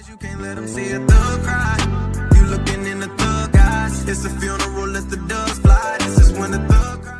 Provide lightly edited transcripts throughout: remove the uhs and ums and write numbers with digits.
You can't let them see a thug cry. You looking in the thug eyes. It's a funeral, let the doves fly. This is when the thug cry.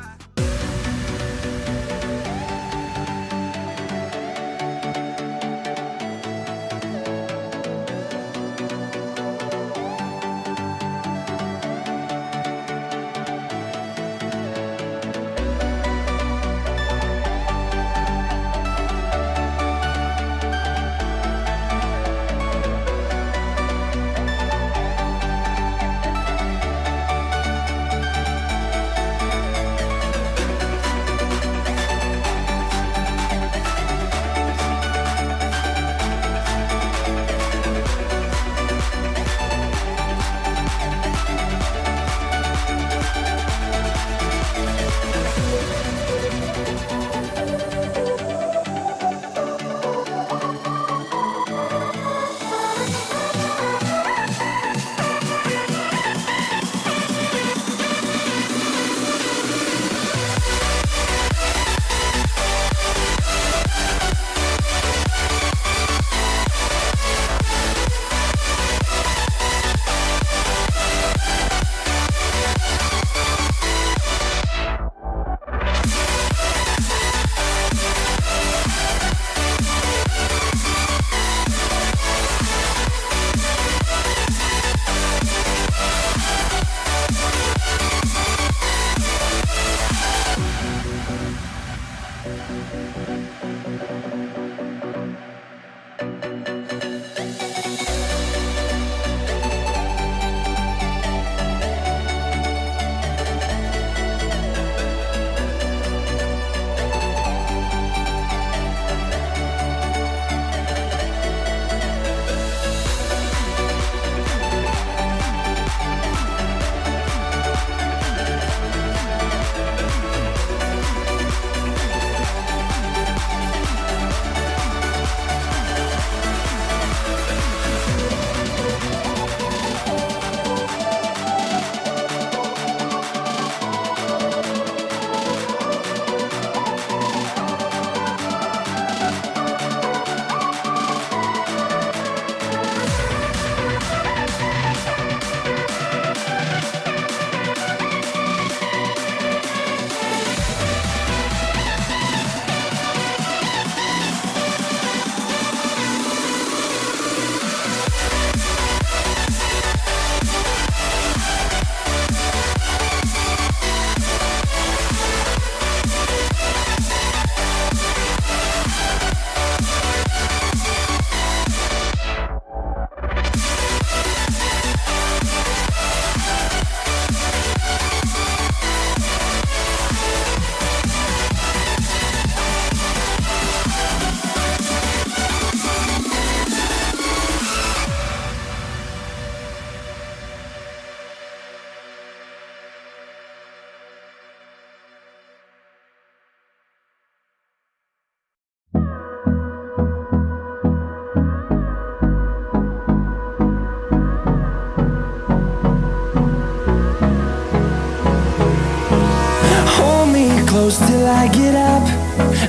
Close till I get up.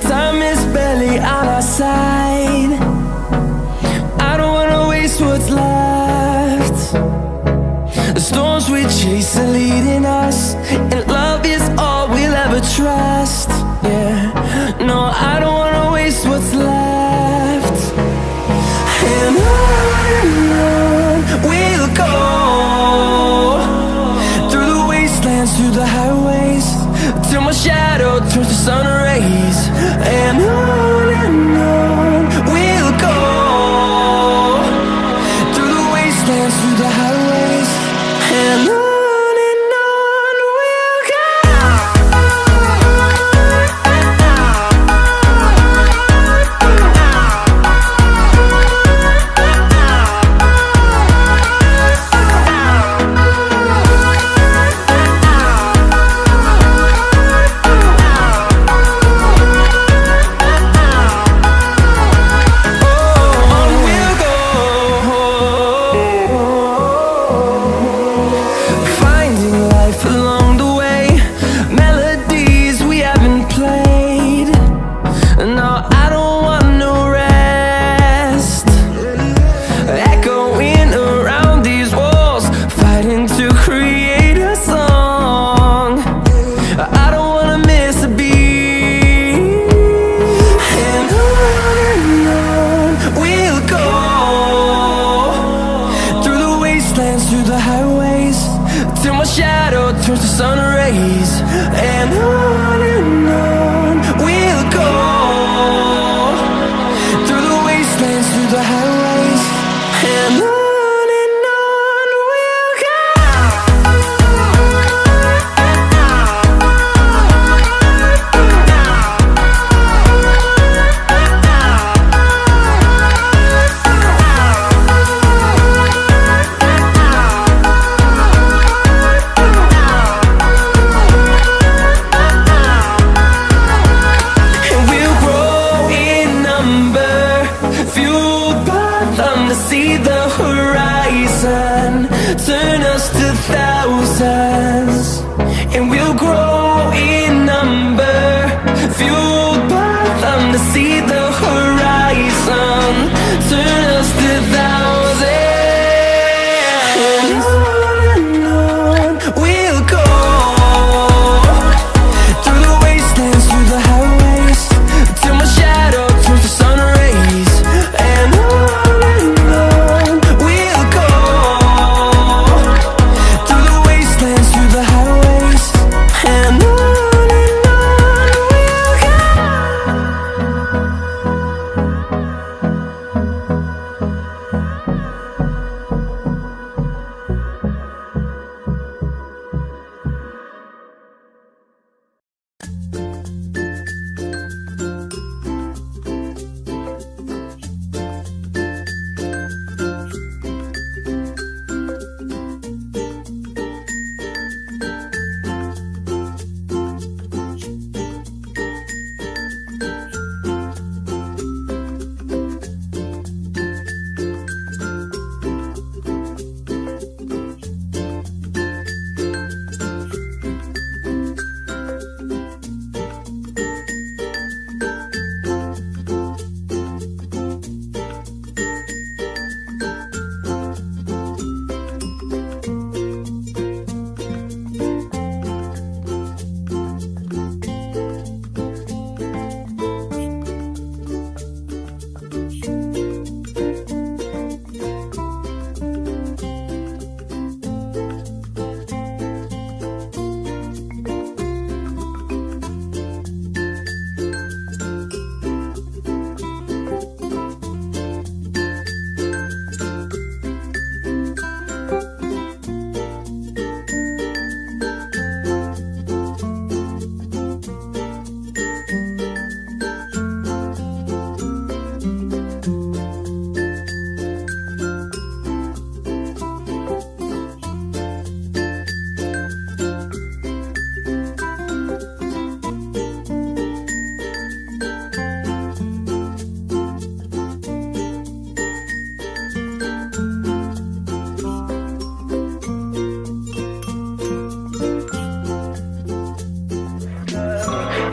Time is barely on our side. I don't wanna waste what's left. The storms we chase are leading us, and love is all we'll ever trust. Yeah, no, I don't wanna waste what's left. And on we'll go, through the wastelands, through the highways, till my shadow turns to sun rays. And on we'll go, through the wastelands, through the highways. And on we'll go. and on we'll go. And we'll grow in number, fueled by them to see the horizon, turn us to thousands. And we'll grow in number, fueled by them to see the horizon, turn us to thousands. And on we'll go, through the wastelands, through the highways, till my shadow turns to sun rays. And on we'll go, through the wastelands, through the highways. And on we'll go.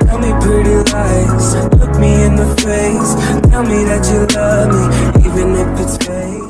Tell me pretty lies, look me in the face, tell me that you love me, even if it's fake.